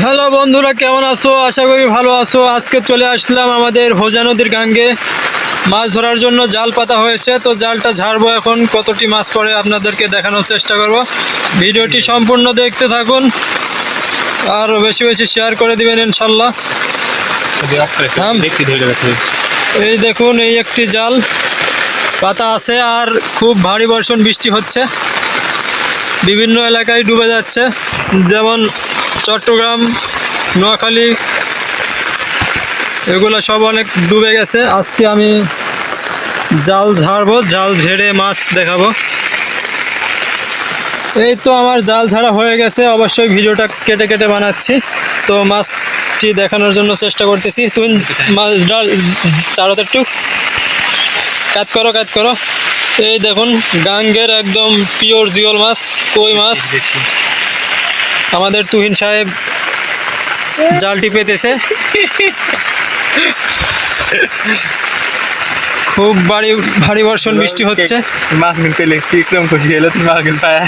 Hello বন্ধুরা, কেমন আছো? আশা করি ভালো আছো। আজকে চলে আসলাম আমাদের হোজা নদীর গাঙ্গে মাছ ধরার জন্য। জাল পাতা হয়েছে, তো জালটা ঝাড়বো এখন। কতটি মাছ পড়ে আপনাদেরকে দেখানোর চেষ্টা করব। ভিডিওটি সম্পূর্ণ দেখতে থাকুন আর বেশি বেশি শেয়ার করে দিবেন ইনশাল্লাহ। এই দেখুন, এই একটি জাল পাতা আছে আর খুব ভারী বর্ষণ বৃষ্টি হচ্ছে, বিভিন্ন এলাকায় ডুবে যাচ্ছে, যেমন চট্টগ্রাম, নোয়াখালী, এগুলো সব অনেক ডুবে গেছে। আজকে আমি জাল ঝাড়বো, জাল ঝেড়ে মাছ দেখাবো। এই তো আমার জাল ঝাড়া হয়ে গেছে, অবশ্যই ভিডিওটা কেটে কেটে বানাচ্ছি, তো মাছটি দেখানোর জন্য চেষ্টা করতেছি। তুই মাছ চারতে একটু কাজ করো কাজ করো। এই দেখুন, গাঙ্গের একদম পিওর জিওল মাছ, কই মাছ। আমাদের তুহিন সাহেব জালটি পেতেছে। খুব ভারী বর্ষণ বৃষ্টি হচ্ছে। মাছ পেলে কি একদম খুশি হলো, তুমি মাছ পায়।